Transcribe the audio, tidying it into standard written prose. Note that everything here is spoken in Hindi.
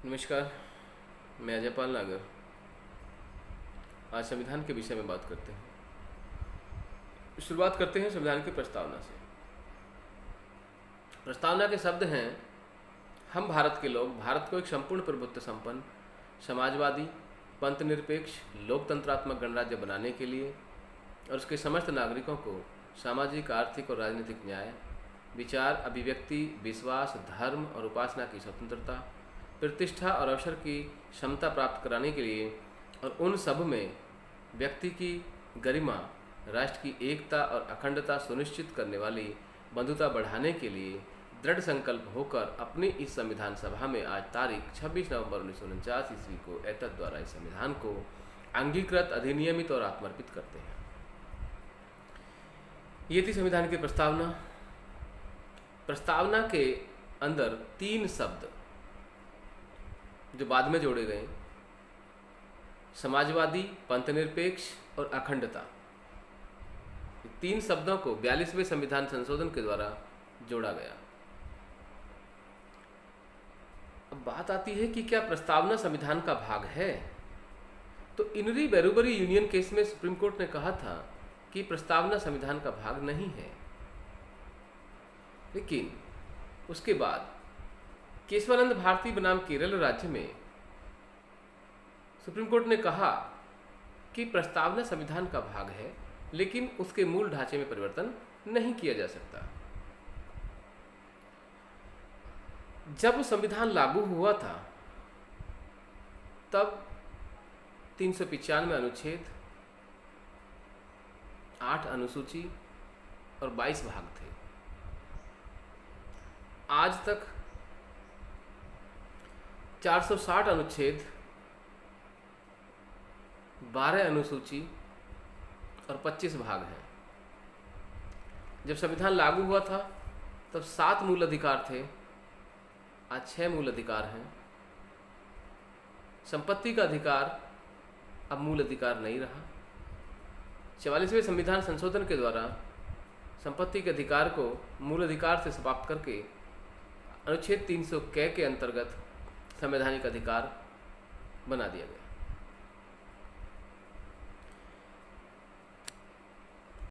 नमस्कार। मैं अजय पाल नागर। आज संविधान के विषय में बात करते हैं। शुरुआत करते हैं संविधान की प्रस्तावना से। प्रस्तावना के शब्द हैं: हम भारत के लोग भारत को एक संपूर्ण प्रभुत्व संपन्न, समाजवादी, पंथ निरपेक्ष, लोकतंत्रात्मक गणराज्य बनाने के लिए और उसके समस्त नागरिकों को सामाजिक, आर्थिक और राजनीतिक न्याय, विचार, अभिव्यक्ति, विश्वास, धर्म और उपासना की स्वतंत्रता, प्रतिष्ठा और अवसर की क्षमता प्राप्त कराने के लिए और उन सब में व्यक्ति की गरिमा, राष्ट्र की एकता और अखंडता सुनिश्चित करने वाली बंधुता बढ़ाने के लिए दृढ़ संकल्प होकर अपनी इस संविधान सभा में आज तारीख 26 नवंबर 1949 ईस्वी को एतद द्वारा इस संविधान को अंगीकृत, अधिनियमित और आत्मर्पित करते हैं। ये थी संविधान की प्रस्तावना। प्रस्तावना के अंदर 3 शब्द जो बाद में जोड़े गए: समाजवादी, पंथनिरपेक्ष और अखंडता। 3 शब्दों को 42वें संविधान संशोधन के द्वारा जोड़ा गया। अब बात आती है कि क्या प्रस्तावना संविधान का भाग है? तो इनरी बेरुबरी यूनियन केस में सुप्रीम कोर्ट ने कहा था कि प्रस्तावना संविधान का भाग नहीं है। लेकिन उसके बाद केशवानंद भारती बनाम केरल राज्य में सुप्रीम कोर्ट ने कहा कि प्रस्तावना संविधान का भाग है, लेकिन उसके मूल ढांचे में परिवर्तन नहीं किया जा सकता। जब संविधान लागू हुआ था तब 395 अनुच्छेद, 8 अनुसूची और 22 भाग थे। आज तक 460 अनुच्छेद, 12 अनुसूची और 25 भाग हैं। जब संविधान लागू हुआ था तब 7 मूल अधिकार थे, आज 6 मूल अधिकार हैं। संपत्ति का अधिकार अब मूल अधिकार नहीं रहा। 44वें संविधान संशोधन के द्वारा संपत्ति के अधिकार को मूल अधिकार से समाप्त करके अनुच्छेद 300 के अंतर्गत संवैधानिक अधिकार बना दिया गया।